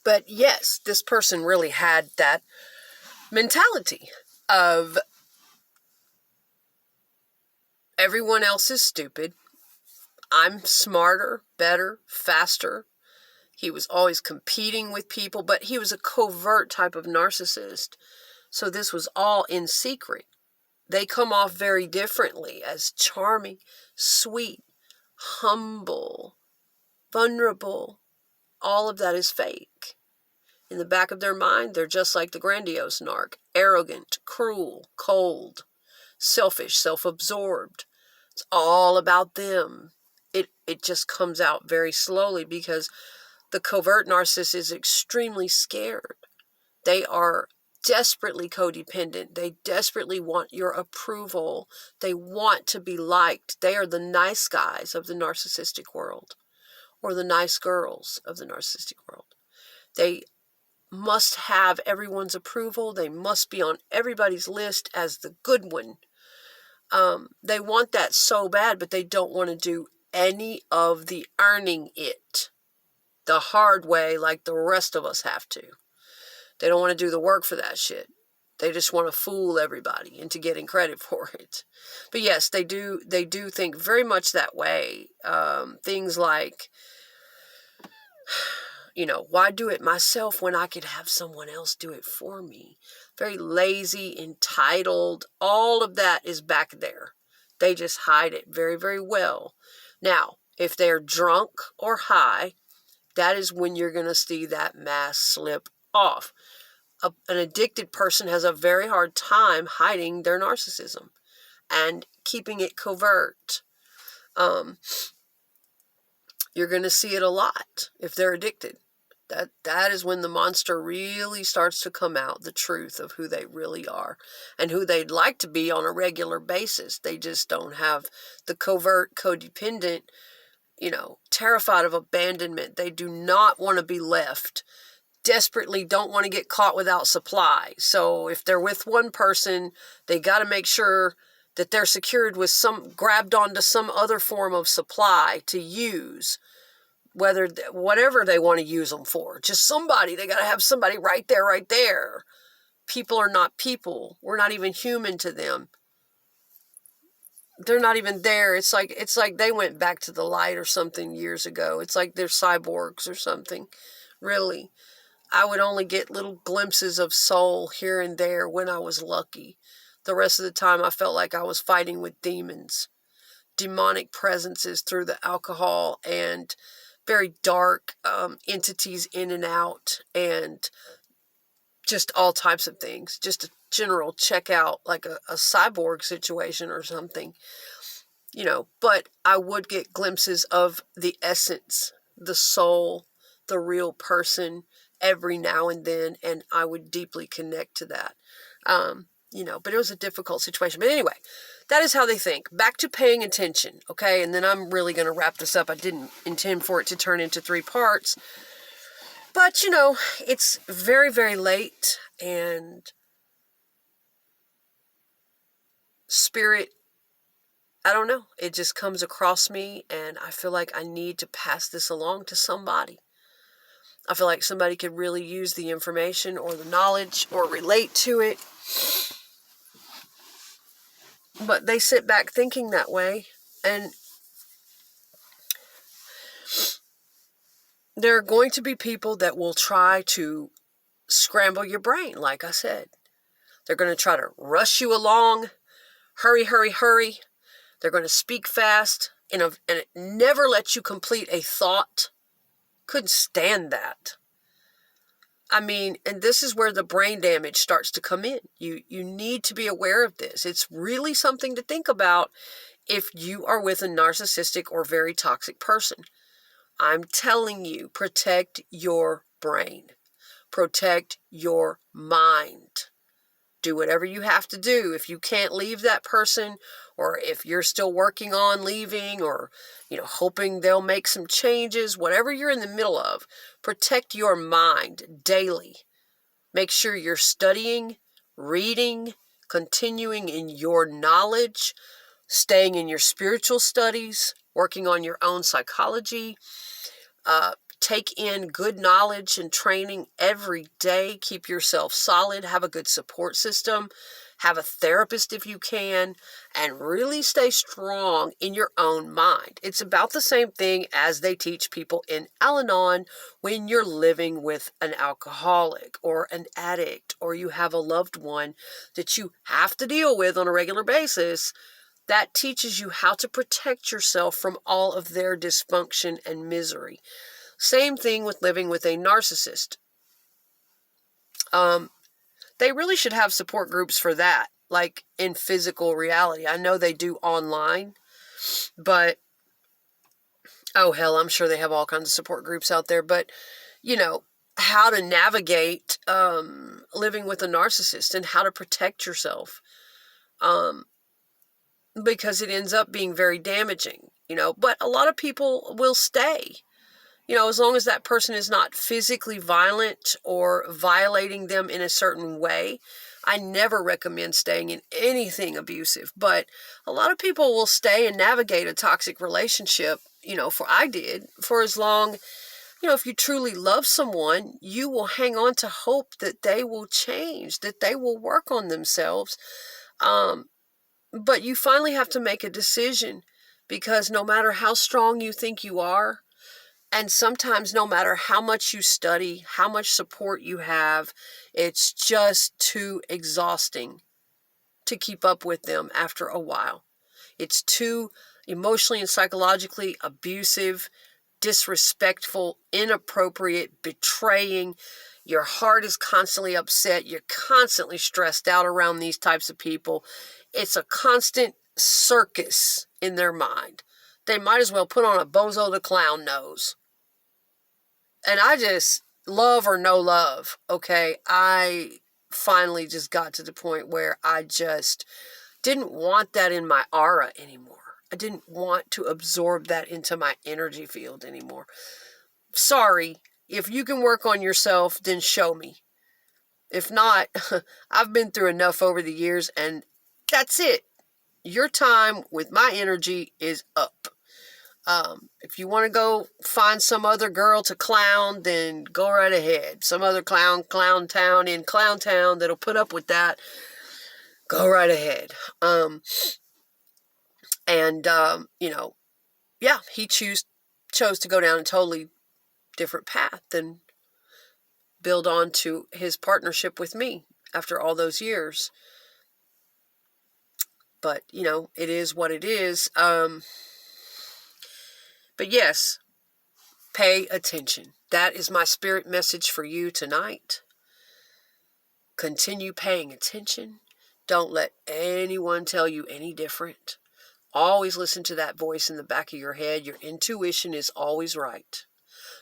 But yes, this person really had that mentality of everyone else is stupid. I'm smarter, better, faster. He was always competing with people, but he was a covert type of narcissist. So this was all in secret. They come off very differently as charming, sweet, humble, vulnerable. All of that is fake. In the back of their mind, they're just like the grandiose narc. Arrogant, cruel, cold, selfish, self-absorbed. It's all about them. It just comes out very slowly because the covert narcissist is extremely scared. They are desperately codependent. They desperately want your approval. They want to be liked. They are the nice guys of the narcissistic world, or the nice girls of the narcissistic world. They must have everyone's approval. They must be on everybody's list as the good one. They want that so bad, but they don't want to do any of the earning it the hard way like the rest of us have to. They don't want to do the work for that shit. They just want to fool everybody into getting credit for it. But yes, they do think very much that way. Things like, why do it myself when I could have someone else do it for me? Very lazy, entitled, all of that is back there. They just hide it very, very well. Now, if they're drunk or high, that is when you're going to see that mask slip off. An addicted person has a very hard time hiding their narcissism and keeping it covert. You're going to see it a lot if they're addicted. That is when the monster really starts to come out, the truth of who they really are and who they'd like to be on a regular basis. They just don't have the covert, codependent, terrified of abandonment. They do not want to be left. Desperately don't want to get caught without supply. So if they're with one person, they got to make sure that they're secured with grabbed onto some other form of supply to use. Whatever they want to use them for. Just somebody. They got to have somebody right there. People are not people. We're not even human to them. They're not even there. It's like they went back to the light or something years ago. It's like they're cyborgs or something. Really. I would only get little glimpses of soul here and there when I was lucky. The rest of the time I felt like I was fighting with demons. Demonic presences through the alcohol and very dark entities in and out, and just all types of things. Just a general checkout, like a cyborg situation or something, But I would get glimpses of the essence, the soul, the real person every now and then, and I would deeply connect to that. But it was a difficult situation. But anyway, that is how they think. Back to paying attention, okay? And then I'm really going to wrap this up. I didn't intend for it to turn into 3 parts. But, it's very, very late, and spirit, I don't know. It just comes across me, and I feel like I need to pass this along to somebody. I feel like somebody could really use the information or the knowledge or relate to it. But they sit back thinking that way, and there are going to be people that will try to scramble your brain, like I said. They're going to try to rush you along, hurry, hurry, hurry. They're going to speak fast, and it never lets you complete a thought. Couldn't stand that. I mean, and this is where the brain damage starts to come in. You need to be aware of this. It's really something to think about if you are with a narcissistic or very toxic person. I'm telling you, protect your brain. Protect your mind. Do whatever you have to do. If you can't leave that person, or if you're still working on leaving, or hoping they'll make some changes, whatever you're in the middle of, protect your mind daily. Make sure you're studying, reading, continuing in your knowledge, staying in your spiritual studies, working on your own psychology, take in good knowledge and training every day. Keep yourself solid. Have a good support system. Have a therapist if you can. And really stay strong in your own mind. It's about the same thing as they teach people in Al-Anon when you're living with an alcoholic or an addict, or you have a loved one that you have to deal with on a regular basis. That teaches you how to protect yourself from all of their dysfunction and misery. Same thing with living with a narcissist. They really should have support groups for that, like in physical reality. I know they do online, but, oh hell, I'm sure they have all kinds of support groups out there. But, how to navigate living with a narcissist and how to protect yourself. Because it ends up being very damaging, but a lot of people will stay, as long as that person is not physically violent or violating them in a certain way. I never recommend staying in anything abusive, but a lot of people will stay and navigate a toxic relationship, I did, for as long, if you truly love someone, you will hang on to hope that they will change, that they will work on themselves. But you finally have to make a decision, because no matter how strong you think you are, and sometimes no matter how much you study, how much support you have, it's just too exhausting to keep up with them after a while. It's too emotionally and psychologically abusive, disrespectful, inappropriate, betraying. Your heart is constantly upset. You're constantly stressed out around these types of people. It's a constant circus in their mind. They might as well put on a Bozo the Clown nose. And I just, love or no love, okay? I finally just got to the point where I just didn't want that in my aura anymore. I didn't want to absorb that into my energy field anymore. Sorry, if you can work on yourself, then show me. If not, I've been through enough over the years, and that's it. Your time with my energy is up. If you want to go find some other girl to clown, then go right ahead. Some other clown town in Clown Town that'll put up with that, go right ahead. He chose to go down a totally different path and build on to his partnership with me after all those years. But, it is what it is. But yes, pay attention. That is my spirit message for you tonight. Continue paying attention. Don't let anyone tell you any different. Always listen to that voice in the back of your head. Your intuition is always right.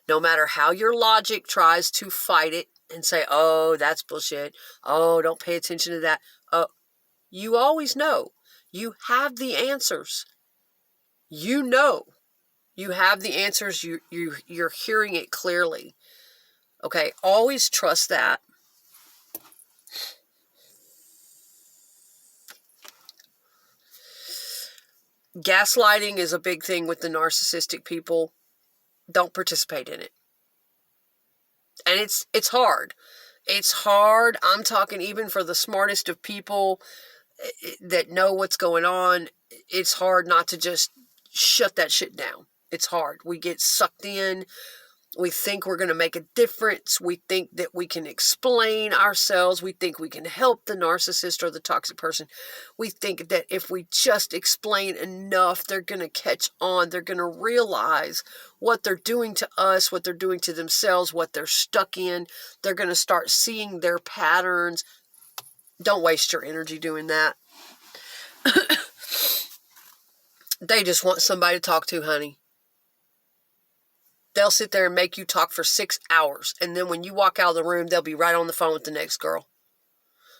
No matter how your logic tries to fight it and say, oh, that's bullshit. Oh, don't pay attention to that. You always know. You have the answers. You know. You have the answers. You're hearing it clearly. Okay, always trust that. Gaslighting is a big thing with the narcissistic people. Don't participate in it. And it's hard. It's hard. I'm talking even for the smartest of people that know what's going on. It's hard not to just shut that shit down. It's hard. We get sucked in. We think we're going to make a difference. We think that we can explain ourselves. We think we can help the narcissist or the toxic person. We think that if we just explain enough, they're going to catch on. They're going to realize what they're doing to us, what they're doing to themselves, what they're stuck in. They're going to start seeing their patterns. Don't waste your energy doing that. They just want somebody to talk to, honey. They'll sit there and make you talk for 6 hours. And then when you walk out of the room, they'll be right on the phone with the next girl.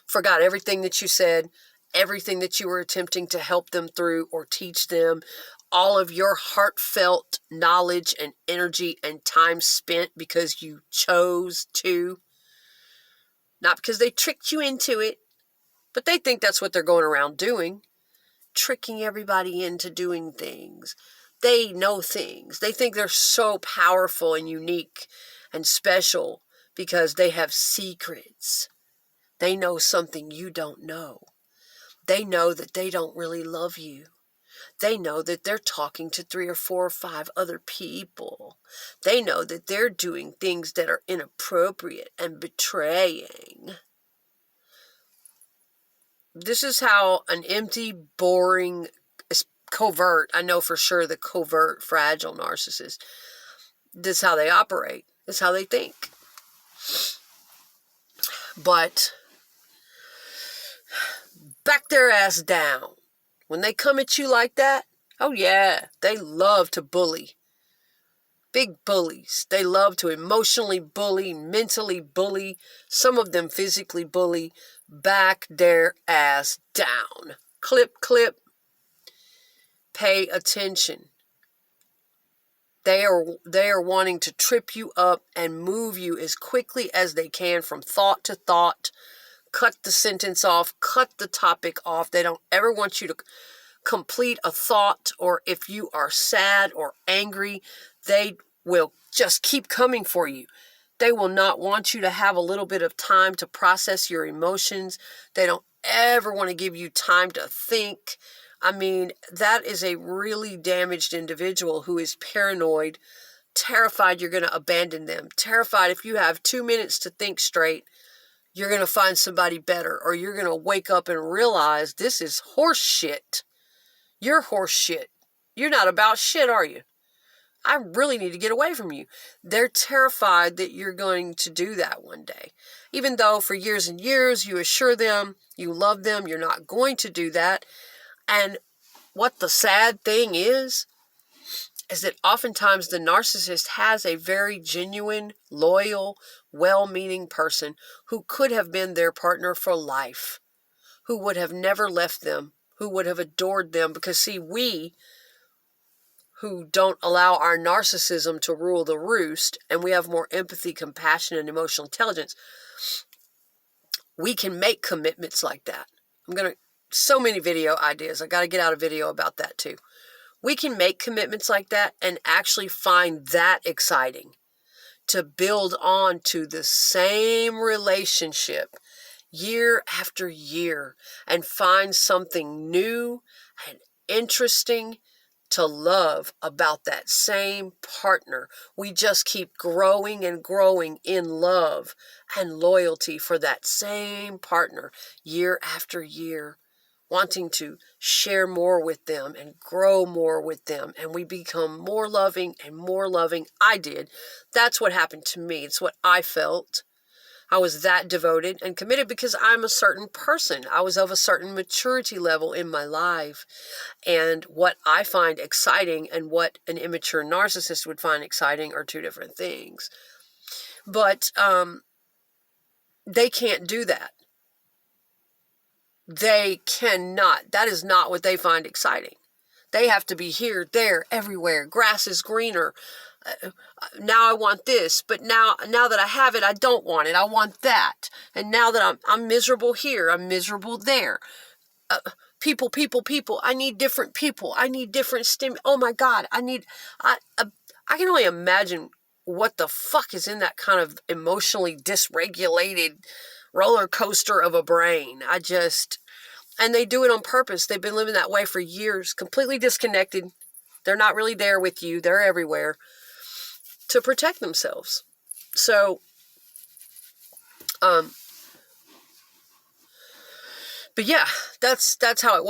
Forgot everything that you said, everything that you were attempting to help them through or teach them, all of your heartfelt knowledge and energy and time spent because you chose to. Not because they tricked you into it, but they think that's what they're going around doing. Tricking everybody into doing things. They know things. They think they're so powerful and unique and special because they have secrets. They know something you don't know. They know that they don't really love you. They know that they're talking to 3 or 4 or 5 other people. They know that they're doing things that are inappropriate and betraying. This is how an empty, boring, covert, I know for sure the covert, fragile narcissist, this is how they operate. This is how they think. But back their ass down. When they come at you like that, oh yeah, they love to bully. Big bullies. They love to emotionally bully, mentally bully, some of them physically bully. Back their ass down. Clip, clip. Pay attention. They are wanting to trip you up and move you as quickly as they can from thought to thought. Cut the sentence off, cut the topic off. They don't ever want you to complete a thought, or if you are sad or angry, they will just keep coming for you. They will not want you to have a little bit of time to process your emotions. They don't ever want to give you time to think. I mean, that is a really damaged individual who is paranoid, terrified you're going to abandon them, terrified if you have 2 minutes to think straight, you're going to find somebody better, or you're going to wake up and realize this is horse shit. You're horse shit. You're not about shit, are you? I really need to get away from you. They're terrified that you're going to do that one day. Even though for years and years you assure them, you love them, you're not going to do that. And what the sad thing is that oftentimes the narcissist has a very genuine, loyal, well-meaning person who could have been their partner for life, who would have never left them, who would have adored them. Because see, we who don't allow our narcissism to rule the roost, and we have more empathy, compassion, and emotional intelligence, we can make commitments like that. So many video ideas. I got to get out a video about that too. We can make commitments like that and actually find that exciting, to build on to the same relationship year after year and find something new and interesting to love about that same partner. We just keep growing and growing in love and loyalty for that same partner year after year, wanting to share more with them and grow more with them. And we become more loving and more loving. I did. That's what happened to me. It's what I felt. I was that devoted and committed because I'm a certain person. I was of a certain maturity level in my life. And what I find exciting and what an immature narcissist would find exciting are two different things. But they can't do that. They cannot. That is not what they find exciting. They have to be here, there, everywhere. Grass is greener. Now I want this, but now that I have it, I don't want it. I want that. And now that I'm miserable here, I'm miserable there. People. I need different people. I need different Oh my God, I can only imagine what the fuck is in that kind of emotionally dysregulated roller coaster of a brain. And they do it on purpose. They've been living that way for years, completely disconnected. They're not really there with you. They're everywhere to protect themselves. So, but yeah, that's how it